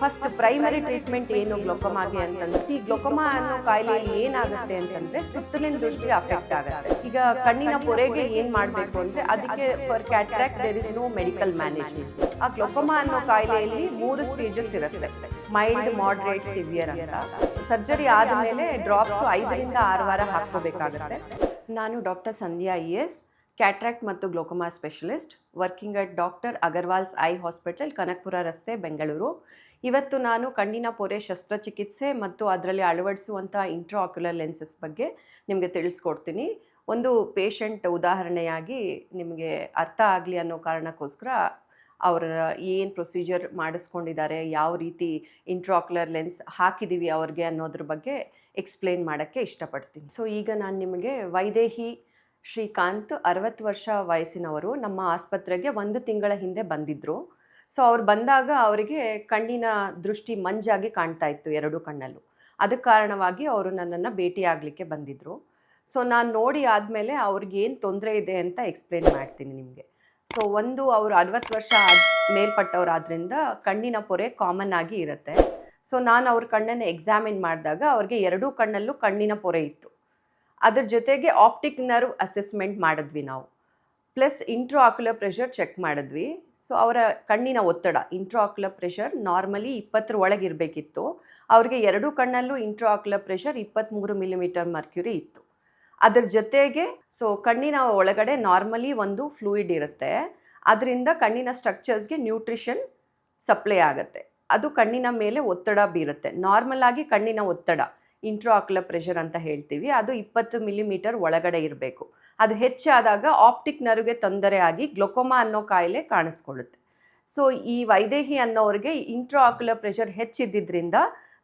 First primary treatment ಏನು ಗ್ಲೋಕೋಮಾಗೆ ಅಂತಂದ್ರೆ glaucoma ಅನ್ನೋ ಕಾಯಿಲೆಯಲ್ಲಿ ಏನಾಗುತ್ತೆ ಅಂತಂದ್ರೆ ಸುತ್ತಲಿನ ದೃಷ್ಟಿ ಅಫೆಕ್ಟ್ ಆಗುತ್ತೆ. ಈಗ ಕಣ್ಣಿನ ಪೊರೆಗೆ ಏನ್ ಮಾಡಬೇಕು ಅಂದ್ರೆ ಅದಕ್ಕೆ for cataract there is no medical management. ಆ ಗ್ಲೋಕೋಮಾ ಅನ್ನೋ ಕಾಯಿಲೆಯಲ್ಲಿ 3 ಸ್ಟೇಜಸ್ ಇರುತ್ತೆ, ಮೈಲ್ಡ್, ಮಾಡರೇಟ್, ಸಿವಿಯರ್ ಅಂತ. ಸರ್ಜರಿ ಆದಮೇಲೆ ಡ್ರಾಪ್ಸ್ 5 ರಿಂದ 6 ವಾರ ಹಾಕೋಬೇಕಾಗುತ್ತೆ. ನಾನು ಡಾಕ್ಟರ್ ಸಂಧ್ಯಾ ES, ಕ್ಯಾಟ್ರಾಕ್ಟ್ ಮತ್ತು glaucoma specialist, working at doctor Agarwal's eye hospital, Kanakapura ರಸ್ತೆ, ಬೆಂಗಳೂರು. ಇವತ್ತು ನಾನು ಕಣ್ಣಿನ ಪೊರೆ ಶಸ್ತ್ರಚಿಕಿತ್ಸೆ ಮತ್ತು ಅದರಲ್ಲಿ ಅಳವಡಿಸುವಂಥ ಇಂಟ್ರಾಆಕ್ಯುಲರ್ ಲೆನ್ಸಸ್ ಬಗ್ಗೆ ನಿಮಗೆ ತಿಳಿಸ್ಕೊಡ್ತೀನಿ. ಒಂದು ಪೇಷಂಟ್ ಉದಾಹರಣೆಯಾಗಿ ನಿಮಗೆ ಅರ್ಥ ಆಗಲಿ ಅನ್ನೋ ಕಾರಣಕ್ಕೋಸ್ಕರ ಅವರ ಏನು ಪ್ರೊಸೀಜರ್ ಮಾಡಿಸ್ಕೊಂಡಿದ್ದಾರೆ, ಯಾವ ರೀತಿ ಇಂಟ್ರಾಆಕ್ಯುಲರ್ ಲೆನ್ಸ್ ಹಾಕಿದ್ದೀವಿ ಅವ್ರಿಗೆ ಅನ್ನೋದ್ರ ಬಗ್ಗೆ ಎಕ್ಸ್ಪ್ಲೇನ್ ಮಾಡೋಕ್ಕೆ ಇಷ್ಟಪಡ್ತೀನಿ. ಸೊ ಈಗ ನಾನು ನಿಮಗೆ ವೈದೇಹಿ ಶ್ರೀಕಾಂತ್ 60 ವರ್ಷ ವಯಸ್ಸಿನವರು ನಮ್ಮ ಆಸ್ಪತ್ರೆಗೆ 1 ತಿಂಗಳ ಹಿಂದೆ ಬಂದಿದ್ದರು. ಸೊ ಅವ್ರು ಬಂದಾಗ ಅವರಿಗೆ ಕಣ್ಣಿನ ದೃಷ್ಟಿ ಮಂಜಾಗಿ ಕಾಣ್ತಾ ಇತ್ತು 2 ಕಣ್ಣಲ್ಲೂ. ಅದಕ್ಕೆ ಕಾರಣವಾಗಿ ಅವರು ನನ್ನನ್ನು ಭೇಟಿಯಾಗಲಿಕ್ಕೆ ಬಂದಿದ್ದರು. ಸೊ ನಾನು ನೋಡಿ ಆದಮೇಲೆ ಅವ್ರಿಗೇನು ತೊಂದರೆ ಇದೆ ಅಂತ ಎಕ್ಸ್ಪ್ಲೇನ್ ಮಾಡ್ತೀನಿ ನಿಮಗೆ. ಸೊ ಅವರು 60 ವರ್ಷ ಮೇಲ್ಪಟ್ಟವರಾದ್ರಿಂದ ಕಣ್ಣಿನ ಪೊರೆ ಕಾಮನ್ ಆಗಿ ಇರುತ್ತೆ. ಸೊ ನಾನು ಅವ್ರ ಕಣ್ಣನ್ನು ಎಕ್ಸಾಮಿನ್ ಮಾಡಿದಾಗ ಅವ್ರಿಗೆ 2 ಕಣ್ಣಲ್ಲೂ ಕಣ್ಣಿನ ಪೊರೆ ಇತ್ತು. ಅದ್ರ ಜೊತೆಗೆ ಆಪ್ಟಿಕ್ ನರ್ವ್ ಅಸೆಸ್ಮೆಂಟ್ ಮಾಡಿದ್ವಿ ನಾವು, ಪ್ಲಸ್ ಇಂಟ್ರಾಆಕ್ಯುಲರ್ ಪ್ರೆಷರ್ ಚೆಕ್ ಮಾಡಿದ್ವಿ. ಸೊ ಅವರ ಕಣ್ಣಿನ ಒತ್ತಡ, ಇಂಟ್ರಾಆಕ್ಯುಲರ್ ಪ್ರೆಷರ್ ನಾರ್ಮಲಿ 20 ಒಳಗಿರಬೇಕಿತ್ತು. ಅವ್ರಿಗೆ 2 ಕಣ್ಣಲ್ಲೂ ಇಂಟ್ರಾಆಕ್ಯುಲರ್ ಪ್ರೆಷರ್ 23 ಮಿಲಿಮೀಟರ್ ಮರ್ಕ್ಯುರಿ ಇತ್ತು. ಅದ್ರ ಜೊತೆಗೆ ಕಣ್ಣಿನ ಒಳಗಡೆ ನಾರ್ಮಲಿ ಒಂದು ಫ್ಲೂಯಿಡ್ ಇರುತ್ತೆ, ಅದರಿಂದ ಕಣ್ಣಿನ ಸ್ಟ್ರಕ್ಚರ್ಸ್ಗೆ ನ್ಯೂಟ್ರಿಷನ್ ಸಪ್ಲೈ ಆಗುತ್ತೆ. ಅದು ಕಣ್ಣಿನ ಮೇಲೆ ಒತ್ತಡ ಬೀರುತ್ತೆ. ನಾರ್ಮಲ್ ಆಗಿ ಕಣ್ಣಿನ ಒತ್ತಡ ಇಂಟ್ರಾಆಕ್ಯುಲರ್ ಪ್ರೆಷರ್ ಅಂತ ಹೇಳ್ತೀವಿ, ಅದು 20 ಮಿಲಿಮೀಟರ್ ಒಳಗಡೆ ಇರಬೇಕು. ಅದು ಹೆಚ್ಚಾದಾಗ ಆಪ್ಟಿಕ್ ನರ್ವ್ಗೆ ತೊಂದರೆ ಆಗಿ ಗ್ಲೋಕೋಮಾ ಅನ್ನೋ ಕಾಯಿಲೆ ಕಾಣಿಸ್ಕೊಳ್ಳುತ್ತೆ. ಸೊ ಈ ವೈದೇಹಿ ಅನ್ನೋರಿಗೆ ಇಂಟ್ರಾಆಕ್ಯುಲರ್ ಪ್ರೆಷರ್ ಹೆಚ್ಚಿದ್ದರಿಂದ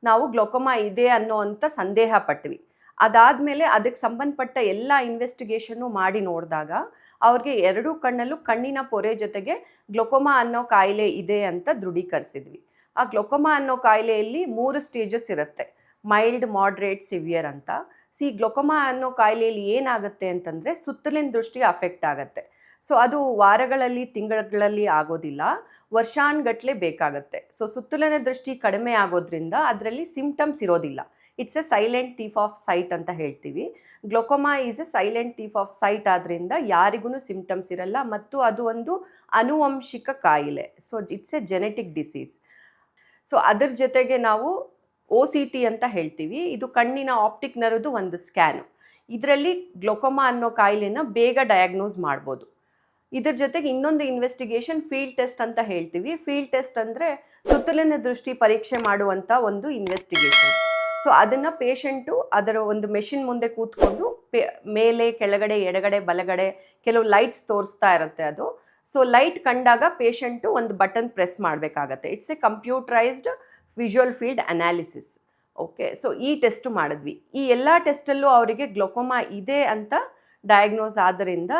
ನಾವು ಗ್ಲೋಕೋಮಾ ಇದೆ ಅನ್ನೋವಂಥ ಸಂದೇಹ ಪಟ್ವಿ. ಅದಾದಮೇಲೆ ಅದಕ್ಕೆ ಸಂಬಂಧಪಟ್ಟ ಎಲ್ಲ ಇನ್ವೆಸ್ಟಿಗೇಷನ್ನು ಮಾಡಿ ನೋಡಿದಾಗ ಅವ್ರಿಗೆ 2 ಕಣ್ಣಲ್ಲೂ ಕಣ್ಣಿನ ಪೊರೆ ಜೊತೆಗೆ ಗ್ಲೋಕೋಮಾ ಅನ್ನೋ ಕಾಯಿಲೆ ಇದೆ ಅಂತ ದೃಢೀಕರಿಸಿದ್ವಿ. ಆ ಗ್ಲೋಕೋಮಾ ಅನ್ನೋ ಕಾಯಿಲೆಯಲ್ಲಿ 3 ಸ್ಟೇಜಸ್ ಇರುತ್ತೆ, ಮೈಲ್ಡ್, ಮಾಡರೇಟ್, ಸಿವಿಯರ್ ಅಂತ. ಗ್ಲೋಕೋಮಾ ಅನ್ನೋ ಕಾಯಿಲೆಯಲ್ಲಿ ಏನಾಗುತ್ತೆ ಅಂತಂದರೆ ಸುತ್ತಲಿನ ದೃಷ್ಟಿ ಅಫೆಕ್ಟ್ ಆಗುತ್ತೆ. ಸೊ ಅದು ವಾರಗಳಲ್ಲಿ, ತಿಂಗಳಲ್ಲಿ ಆಗೋದಿಲ್ಲ, ವರ್ಷಾನುಗಟ್ಟಲೆ ಬೇಕಾಗುತ್ತೆ. ಸೊ ಸುತ್ತಲಿನ ದೃಷ್ಟಿ ಕಡಿಮೆ ಆಗೋದ್ರಿಂದ ಅದರಲ್ಲಿ ಸಿಂಪ್ಟಮ್ಸ್ ಇರೋದಿಲ್ಲ. It's A silent thief off site ಅಂತ ಹೇಳ್ತೀವಿ. Glaucoma is A silent thief off site ಆದ್ದರಿಂದ ಯಾರಿಗೂ ಸಿಂಪ್ಟಮ್ಸ್ ಇರಲ್ಲ ಮತ್ತು ಅದು ಒಂದು ಆನುವಂಶಿಕ ಕಾಯಿಲೆ. So it's A genetic disease. So ಅದ್ರ ಜೊತೆಗೆ ನಾವು OCT ಅಂತ ಹೇಳ್ತೀವಿ, ಇದು ಕಣ್ಣಿನ ಆಪ್ಟಿಕ್ ನರ್ವ್ದು ಒಂದು ಸ್ಕ್ಯಾನು. ಇದರಲ್ಲಿ ಗ್ಲೋಕೋಮಾ ಅನ್ನೋ ಕಾಯಿಲೆನ ಬೇಗ ಡಯಾಗ್ನೋಸ್ ಮಾಡ್ಬೋದು. ಇದ್ರ ಜೊತೆಗೆ ಇನ್ನೊಂದು ಇನ್ವೆಸ್ಟಿಗೇಷನ್ ಫೀಲ್ಡ್ ಟೆಸ್ಟ್ ಅಂತ ಹೇಳ್ತೀವಿ. ಫೀಲ್ಡ್ ಟೆಸ್ಟ್ ಅಂದರೆ ಸುತ್ತಲಿನ ದೃಷ್ಟಿ ಪರೀಕ್ಷೆ ಮಾಡುವಂಥ ಒಂದು ಇನ್ವೆಸ್ಟಿಗೇಷನ್. ಸೊ ಅದನ್ನು ಪೇಷಂಟು ಅದರ ಒಂದು ಮೆಷಿನ್ ಮುಂದೆ ಕೂತ್ಕೊಂಡು ಮೇಲೆ, ಕೆಳಗಡೆ, ಎಡಗಡೆ, ಬಲಗಡೆ ಕೆಲವು ಲೈಟ್ಸ್ ತೋರಿಸ್ತಾ ಇರುತ್ತೆ ಅದು. ಸೊ ಲೈಟ್ ಕಂಡಾಗ ಪೇಷಂಟು ಒಂದು ಬಟನ್ ಪ್ರೆಸ್ ಮಾಡಬೇಕಾಗತ್ತೆ. It's A computerised visual field analysis. Okay, so ಈ ಟೆಸ್ಟು ಮಾಡಿದ್ವಿ. ಈ ಎಲ್ಲ ಟೆಸ್ಟಲ್ಲೂ ಅವರಿಗೆ ಗ್ಲೋಕೋಮಾ ಇದೆ ಅಂತ ಡಯಾಗ್ನೋಸ್ ಆದ್ದರಿಂದ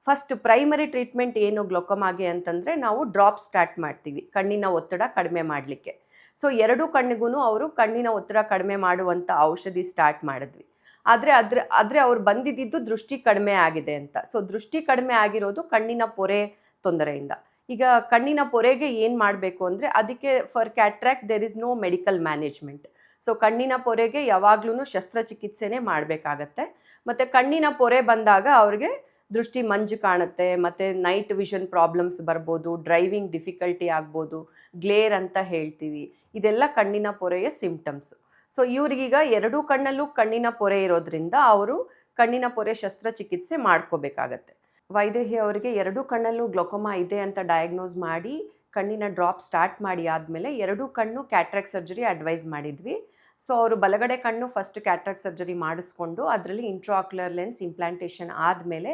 ಫಸ್ಟ್ ಪ್ರೈಮರಿ ಟ್ರೀಟ್ಮೆಂಟ್ ಏನು ಗ್ಲೋಕೋಮಾಗೆ ಅಂತಂದರೆ ನಾವು ಡ್ರಾಪ್ ಸ್ಟಾರ್ಟ್ ಮಾಡ್ತೀವಿ ಕಣ್ಣಿನ ಒತ್ತಡ ಕಡಿಮೆ ಮಾಡಲಿಕ್ಕೆ. ಸೊ 2 ಕಣ್ಣಿಗೂ ಅವರು ಕಣ್ಣಿನ ಒತ್ತಡ ಕಡಿಮೆ ಮಾಡುವಂಥ ಔಷಧಿ ಸ್ಟಾರ್ಟ್ ಮಾಡಿದ್ವಿ. ಆದರೆ ಅವ್ರು ಬಂದಿದ್ದು ದೃಷ್ಟಿ ಕಡಿಮೆ ಆಗಿದೆ ಅಂತ. ಸೊ ದೃಷ್ಟಿ ಕಡಿಮೆ ಆಗಿರೋದು ಕಣ್ಣಿನ ಪೊರೆ ತೊಂದರೆಯಿಂದ. ಈಗ ಕಣ್ಣಿನ ಪೊರೆಗೆ ಏನು ಮಾಡಬೇಕು ಅಂದರೆ ಅದಕ್ಕೆ for cataract there is no medical management. So ಕಣ್ಣಿನ ಪೊರೆಗೆ ಯಾವಾಗ್ಲೂ ಶಸ್ತ್ರಚಿಕಿತ್ಸೆನೇ ಮಾಡಬೇಕಾಗತ್ತೆ. ಮತ್ತು ಕಣ್ಣಿನ ಪೊರೆ ಬಂದಾಗ ಅವ್ರಿಗೆ ದೃಷ್ಟಿ ಮಂಜು ಕಾಣುತ್ತೆ, ಮತ್ತು ನೈಟ್ ವಿಷನ್ ಪ್ರಾಬ್ಲಮ್ಸ್ ಬರ್ಬೋದು, ಡ್ರೈವಿಂಗ್ ಡಿಫಿಕಲ್ಟಿ ಆಗ್ಬೋದು, ಗ್ಲೇರ್ ಅಂತ ಹೇಳ್ತೀವಿ. ಇದೆಲ್ಲ ಕಣ್ಣಿನ ಪೊರೆಯ ಸಿಂಪ್ಟಮ್ಸು. ಸೊ ಇವ್ರಿಗೀಗ 2 ಕಣ್ಣಲ್ಲೂ ಕಣ್ಣಿನ ಪೊರೆ ಇರೋದ್ರಿಂದ ಅವರು ಕಣ್ಣಿನ ಪೊರೆ ಶಸ್ತ್ರಚಿಕಿತ್ಸೆ ಮಾಡ್ಕೋಬೇಕಾಗತ್ತೆ. ವೈದೇಹಿ ಅವರಿಗೆ 2 ಕಣ್ಣಲ್ಲೂ ಗ್ಲೋಕೋಮಾ ಇದೆ ಅಂತ ಡಯಾಗ್ನೋಸ್ ಮಾಡಿ ಕಣ್ಣಿನ ಡ್ರಾಪ್ ಸ್ಟಾರ್ಟ್ ಮಾಡಿ ಆದಮೇಲೆ 2 ಕಣ್ಣು ಕ್ಯಾಟ್ರಾಕ್ಟ್ ಸರ್ಜರಿ ಅಡ್ವೈಸ್ ಮಾಡಿದ್ವಿ. ಸೊ ಅವರು ಬಲಗಡೆ ಕಣ್ಣು ಫಸ್ಟ್ ಕ್ಯಾಟ್ರಾಕ್ಟ್ ಸರ್ಜರಿ ಮಾಡಿಸ್ಕೊಂಡು ಅದರಲ್ಲಿ ಇಂಟ್ರಾಆಕ್ಯುಲರ್ ಲೆನ್ಸ್ ಇಂಪ್ಲಾಂಟೇಷನ್ ಆದಮೇಲೆ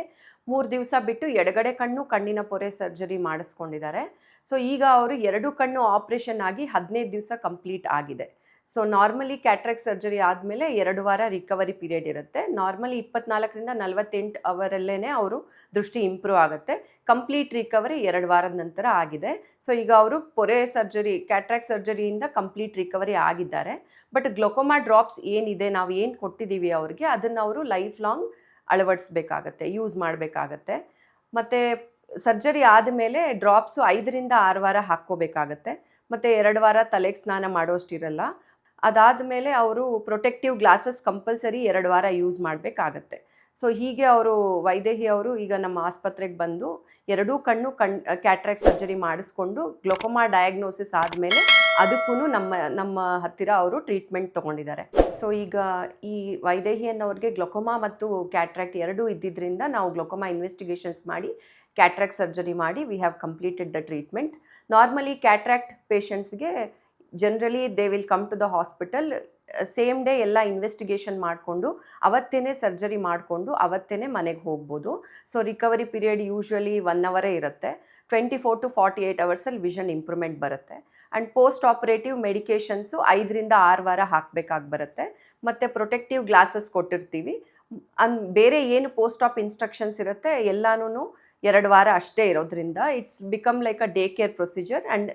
3 ದಿವಸ ಬಿಟ್ಟು ಎಡಗಡೆ ಕಣ್ಣು ಕಣ್ಣಿನ ಪೊರೆ ಸರ್ಜರಿ ಮಾಡಿಸ್ಕೊಂಡಿದ್ದಾರೆ. ಸೊ ಈಗ ಅವರು 2 ಕಣ್ಣು ಆಪ್ರೇಷನ್ ಆಗಿ 15 ದಿವಸ ಕಂಪ್ಲೀಟ್ ಆಗಿದೆ. ಸೊ ನಾರ್ಮಲಿ ಕ್ಯಾಟ್ರಾಕ್ಟ್ ಸರ್ಜರಿ ಆದಮೇಲೆ 2 ವಾರ ರಿಕವರಿ ಪೀರಿಯಡ್ ಇರುತ್ತೆ. ನಾರ್ಮಲಿ 24 ರಿಂದ 48 ಅವರಲ್ಲೇ ಅವರು ದೃಷ್ಟಿ ಇಂಪ್ರೂವ್ ಆಗುತ್ತೆ. ಕಂಪ್ಲೀಟ್ ರಿಕವರಿ 2 ವಾರದ ನಂತರ ಆಗಿದೆ. ಸೊ ಈಗ ಅವರು ಪೊರೆ ಸರ್ಜರಿ, ಕ್ಯಾಟ್ರಾಕ್ಟ್ ಸರ್ಜರಿಯಿಂದ ಕಂಪ್ಲೀಟ್ ರಿಕವರಿ ಆಗಿದ್ದಾರೆ. ಬಟ್ ಗ್ಲೋಕೋಮಾ ಡ್ರಾಪ್ಸ್ ಏನಿದೆ, ನಾವು ಏನು ಕೊಟ್ಟಿದ್ದೀವಿ ಅವ್ರಿಗೆ, ಅದನ್ನು ಅವರು ಲೈಫ್ ಲಾಂಗ್ ಅಳವಡಿಸ್ಬೇಕಾಗತ್ತೆ, ಯೂಸ್ ಮಾಡಬೇಕಾಗತ್ತೆ. ಮತ್ತು ಸರ್ಜರಿ ಆದಮೇಲೆ ಡ್ರಾಪ್ಸು 5ರಿಂದ 6 ವಾರ ಹಾಕ್ಕೋಬೇಕಾಗತ್ತೆ, ಮತ್ತು 2 ವಾರ ತಲೆಗೆ ಸ್ನಾನ ಮಾಡೋಷ್ಟಿರಲ್ಲ. ಅದಾದಮೇಲೆ ಅವರು ಪ್ರೊಟೆಕ್ಟಿವ್ ಗ್ಲಾಸಸ್ ಕಂಪಲ್ಸರಿ 2 ವಾರ ಯೂಸ್ ಮಾಡಬೇಕಾಗತ್ತೆ. ಸೊ ಹೀಗೆ ಅವರು ವೈದೇಹಿ ಅವರು ಈಗ ನಮ್ಮ ಆಸ್ಪತ್ರೆಗೆ ಬಂದು 2 ಕಣ್ಣು ಕ್ಯಾಟ್ರಾಕ್ಟ್ ಸರ್ಜರಿ ಮಾಡಿಸ್ಕೊಂಡು ಗ್ಲೋಕೋಮಾ ಡಯಾಗ್ನೋಸಿಸ್ ಆದಮೇಲೆ ಅದಕ್ಕೂ ನಮ್ಮ ಹತ್ತಿರ ಅವರು ಟ್ರೀಟ್ಮೆಂಟ್ ತೊಗೊಂಡಿದ್ದಾರೆ. ಸೊ ಈಗ ಈ ವೈದೇಹಿ ಅನ್ನೋರಿಗೆ ಗ್ಲೋಕೋಮಾ ಮತ್ತು ಕ್ಯಾಟ್ರಾಕ್ಟ್ 2 ಇದ್ದಿದ್ದರಿಂದ ನಾವು ಗ್ಲೋಕೋಮಾ ಇನ್ವೆಸ್ಟಿಗೇಷನ್ಸ್ ಮಾಡಿ ಕ್ಯಾಟ್ರಾಕ್ಟ್ ಸರ್ಜರಿ ಮಾಡಿ we have completed the treatment. Normally cataract ಪೇಷಂಟ್ಸ್ಗೆ generally they will come to the hospital, same day ಎಲ್ಲ ಇನ್ವೆಸ್ಟಿಗೇಷನ್ ಮಾಡಿಕೊಂಡು ಅವತ್ತೇ ಸರ್ಜರಿ ಮಾಡಿಕೊಂಡು ಅವತ್ತೇ ಮನೆಗೆ ಹೋಗ್ಬೋದು. ಸೊ ರಿಕವರಿ ಪೀರಿಯಡ್ ಯೂಶ್ವಲಿ 1 ಅವರೇ ಇರುತ್ತೆ. 24 to 48 ಅವರ್ಸಲ್ಲಿ ವಿಷನ್ ಇಂಪ್ರೂವ್ಮೆಂಟ್ ಬರುತ್ತೆ. ಆ್ಯಂಡ್ ಪೋಸ್ಟ್ ಆಪರೇಟಿವ್ ಮೆಡಿಕೇಷನ್ಸು 5ರಿಂದ 6 ವಾರ ಹಾಕಬೇಕಾಗಿ ಬರುತ್ತೆ. ಮತ್ತು ಪ್ರೊಟೆಕ್ಟಿವ್ ಗ್ಲಾಸಸ್ ಕೊಟ್ಟಿರ್ತೀವಿ. ಬೇರೆ ಏನು ಪೋಸ್ಟ್ ಆಪ್ ಇನ್ಸ್ಟ್ರಕ್ಷನ್ಸ್ ಇರುತ್ತೆ ಎಲ್ಲನೂ 2 ವಾರ ಅಷ್ಟೇ ಇರೋದ್ರಿಂದ it's become like a day care procedure and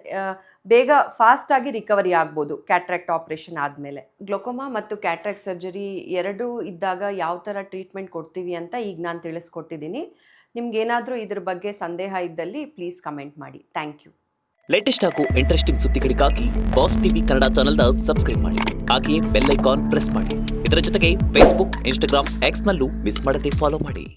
ಬೇಗ ಫಾಸ್ಟಾಗಿ ರಿಕವರಿ ಆಗ್ಬೋದು ಕ್ಯಾಟ್ರಾಕ್ಟ್ ಆಪ್ರೇಷನ್ ಆದಮೇಲೆ. ಗ್ಲೋಕೋಮಾ ಮತ್ತು ಕ್ಯಾಟ್ರಾಕ್ಟ್ ಸರ್ಜರಿ 2 ಇದ್ದಾಗ ಯಾವ ಥರ ಟ್ರೀಟ್ಮೆಂಟ್ ಕೊಡ್ತೀವಿ ಅಂತ ಈಗ ನಾನು ತಿಳಿಸ್ಕೊಟ್ಟಿದ್ದೀನಿ. ನಿಮ್ಗೇನಾದರೂ ಇದ್ರ ಬಗ್ಗೆ ಸಂದೇಹ ಇದ್ದಲ್ಲಿ ಪ್ಲೀಸ್ ಕಮೆಂಟ್ ಮಾಡಿ. Thank you. ಲೇಟೆಸ್ಟ್ ಹಾಗೂ ಇಂಟ್ರೆಸ್ಟಿಂಗ್ ಸುದ್ದಿಗಳಿಗಾಗಿ ಬಾಸ್ ಟಿವಿ ಕನ್ನಡ ಚಾನೆಲ್ನ ಸಬ್ಸ್ಕ್ರೈಬ್ ಮಾಡಿ. ಹಾಗೆಯೇ ಬೆಲ್ ಐಕಾನ್ ಪ್ರೆಸ್ ಮಾಡಿ. ಇದರ ಜೊತೆಗೆ ಫೇಸ್ಬುಕ್, ಇನ್ಸ್ಟಾಗ್ರಾಮ್, ಎಕ್ಸ್ನಲ್ಲೂ ಮಿಸ್ ಮಾಡದೆ ಫಾಲೋ ಮಾಡಿ.